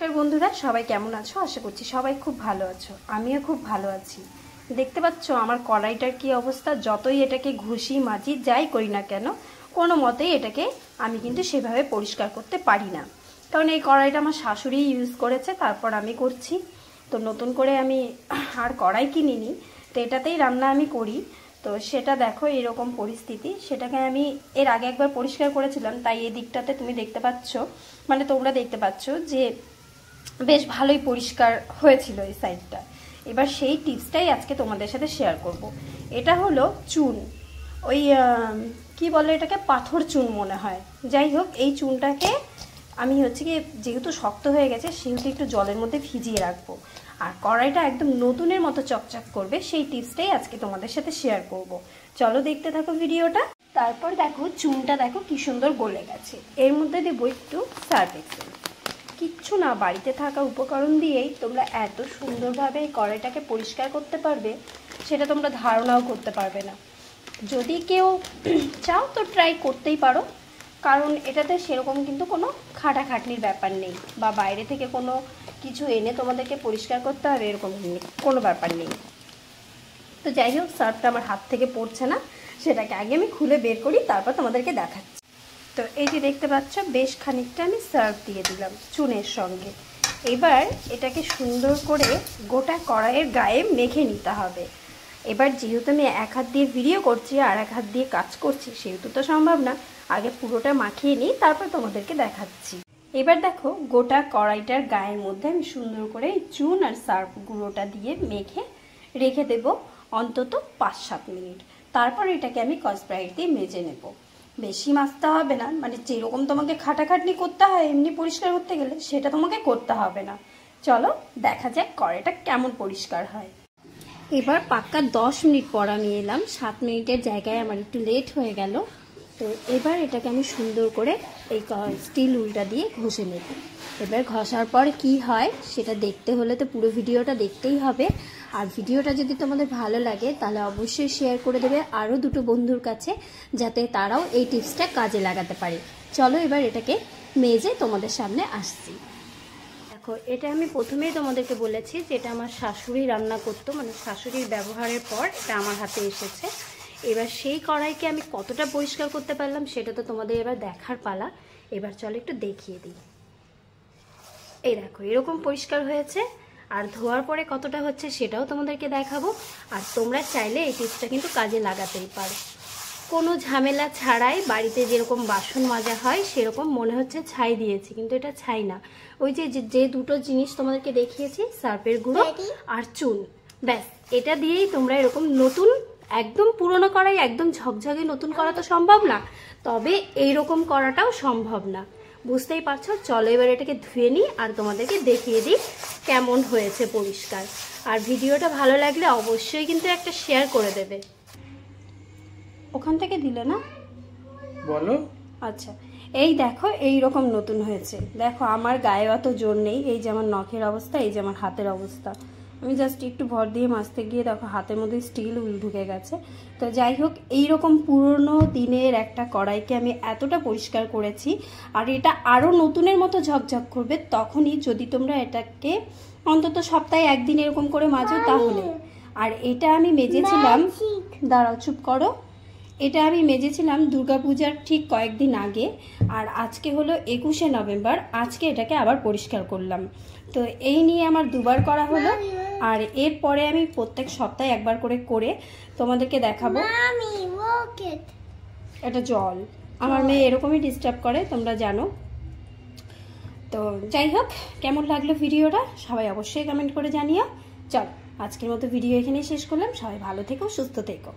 নমস্কার বন্ধুরা, সবাই কেমন আছো? আশা করছি সবাই খুব ভালো আছো। আমিও খুব ভালো আছি। দেখতে পাচ্ছ আমার কড়াইটার কি অবস্থা। যতই এটাকে ঘষি মাজি যাই করি না কেন, কোনো মতেই এটাকে আমি কিন্তু সেভাবে পরিষ্কার করতে পারি না। কারণ এই কড়াইটা আমার শাশুড়ি ইউজ করেছে, তারপর আমি করছি। তো নতুন করে আমি আর কড়াই কিনিনি, তো এটাতেই রান্না আমি করি। তো সেটা দেখো এরকম পরিস্থিতি। সেটাকে আমি এর আগে একবার পরিষ্কার করেছিলাম, তাই এই দিকটাতে তুমি দেখতে পাচ্ছ, মানে তোমরা দেখতে পাচ্ছ যে বেশ ভালোই পরিষ্কার হয়েছিল এই সাইডটা। এবার সেই টিপসটাই আজকে তোমাদের সাথে শেয়ার করব। এটা হলো চুন, ওই কি বলে এটাকে, পাথর চুন মনে হয়। যাই হোক, এই চুনটাকে আমি হচ্ছে কি, যেহেতু শক্ত হয়ে গেছে সেহেতু একটু জলের মধ্যে ভিজিয়ে রাখবো, আর কড়াইটা একদম নতুনের মতো চকচক করবে। সেই টিপসটাই আজকে তোমাদের সাথে শেয়ার করব। চলো দেখতে থাকো ভিডিওটা। তারপর দেখো চুনটা দেখো কি সুন্দর গলে গেছে। এর মধ্যে দেবো একটু সার্ফ এক্সেল। কিচ্ছু না, বাড়িতে থাকা উপকরণ দিয়েই তোমরা এত সুন্দরভাবে এই কড়াইটাকে পরিষ্কার করতে পারবে, সেটা তোমরা ধারণাও করতে পারবে না। যদি কেউ চাও তো ট্রাই করতেই পারো, কারণ এটাতে সেরকম কিন্তু কোনো খাটাখাটনির ব্যাপার নেই, বা বাইরে থেকে কোনো কিছু এনে তোমাদেরকে পরিষ্কার করতে হবে এরকম কোনো ব্যাপার নেই। তো যাই হোক, সার্ফটা আমার হাত থেকে পড়ছে না, সেটাকে আগে আমি খুলে বের করি, তারপর তোমাদেরকে দেখাচ্ছি। তো এই যে দেখতে পাচ্ছ, বেশ খানিকটা আমি সার্ফ দিয়ে দিলাম চুনের সঙ্গে। এবার এটাকে সুন্দর করে গোটা কড়াইয়ের গায়ে মেখে নিতে হবে। এবার যেহেতু আমি এক হাত দিয়ে ভিডিও করছি আর এক হাত দিয়ে কাজ করছি, সেহেতু তো সম্ভব না। আগে পুরোটা মাখিয়ে নিই, তারপর তোমাদেরকে দেখাচ্ছি। এবার দেখো গোটা কড়াইটার গায়ের মধ্যে আমি সুন্দর করে চুন আর সার্ফ গুঁড়োটা দিয়ে মেখে রেখে দেব অন্তত 5-7 মিনিট। তারপর এটাকে আমি স্কচব্রাইট দিয়ে মেজে নেব। বেশি মাজতে হবে না, মানে যেরকম তোমাকে খাটাখাটনি করতে হয় এমনি পরিষ্কার করতে গেলে, সেটা তোমাকে করতে হবে না। চলো দেখা যাক কড়াইটা কেমন পরিষ্কার হয়। এবার পাক্কা 10 মিনিট পর আমি এলাম। 7 মিনিটের জায়গায় আমার একটু লেট হয়ে গেল। তো এবার এটাকে আমি সুন্দর করে এই স্টিল উলটা দিয়ে ঘষে নেব। এবার ঘষার পর কি হয় সেটা দেখতে হলে তো পুরো ভিডিওটা দেখতেই হবে। আর ভিডিওটা যদি তোমাদের ভালো লাগে তাহলে অবশ্যই শেয়ার করে দেবে আরও 2টো বন্ধুর কাছে, যাতে তারাও এই টিপসটা কাজে লাগাতে পারে। চলো এবার এটাকে মেজে তোমাদের সামনে আসছি। দেখো, এটা আমি প্রথমেই তোমাদেরকে বলেছি যে এটা আমার শাশুড়ি রান্না করতো, মানে শাশুড়ির ব্যবহারের পর এটা আমার হাতে এসেছে। এবার সেই কড়াইকে আমি কতটা পরিষ্কার করতে পারলাম সেটা তো তোমাদের এবার দেখার পালা। এবার চলো একটু দেখিয়ে দিই। এই দেখো এরকম পরিষ্কার হয়েছে, আর ধোয়ার পরে কতটা হচ্ছে সেটাও তোমাদেরকে দেখাবো। আর তোমরা চাইলে এই টিপসটা কিন্তু কাজে লাগাতেই পারো, কোনো ঝামেলা ছাড়াই। বাড়িতে যেরকম বাসন মাজা হয় সেরকম মনে হচ্ছে ছাই দিয়েছি, কিন্তু এটা ছাই না। ওই যে 2টো জিনিস তোমাদেরকে দেখিয়েছি, সার্ফের গুঁড়ো আর চুন, ব্যাস এটা দিয়েই তোমরা এরকম নতুন, একদম পুরনো করাই একদম ঝকঝকে নতুন করা তো সম্ভব না, তবে এইরকম করাটাও সম্ভব না। বুঝতেই পারছো। চলো এবার এটাকে ধুয়ে নিই আর তোমাদেরকে দেখিয়ে দিই কেমন হয়েছে পরিষ্কার। আর ভিডিওটা ভালো লাগলে অবশ্যই কিন্তু একটা শেয়ার করে দেবে। ওখান থেকে দিলে না বলো। আচ্ছা, এই দেখো এই রকম নতুন হয়েছে। দেখো আমার গায়ে অত জোর নেই, এই যে আমার নখের অবস্থা, এই যে আমার হাতের অবস্থা। আমি জাস্ট একটু ভর দিয়ে মাজতে গিয়ে দেখো হাতের মধ্যে স্টিল উল ঢুকে গেছে। তো যাই হোক, এইরকম পুরনো দিনের একটা কড়াইকে আমি এতটা পরিষ্কার করেছি, আর এটা আরও নতুনের মতো ঝকঝক করবে তখনই যদি তোমরা এটাকে অন্তত সপ্তাহে 1 দিন এরকম করে মাজো তাহলে। আর এটা আমি মেজেছিলাম, দাঁড়াও চুপ করো, এটা আমি মেজেছিলাম দুর্গাপূজার ঠিক কয়েকদিন আগে, আর আজকে হলো 21শে নভেম্বর। আজকে এটাকে আবার পরিষ্কার করলাম। তো এই নিয়ে আমার 2বার করা হলো, আর এরপরে আমি প্রত্যেক সপ্তাহে 1বার করে তোমাদেরকে দেখাবো। এটা জল, আমার মেয়ে এরকমই ডিস্টার্ব করে, তোমরা জানো। তো যাই হোক, কেমন লাগলো ভিডিওটা সবাই অবশ্যই কমেন্ট করে জানিও। চল আজকের মতো ভিডিও এখানেই শেষ করলাম। সবাই ভালো থেকো, সুস্থ থেকো।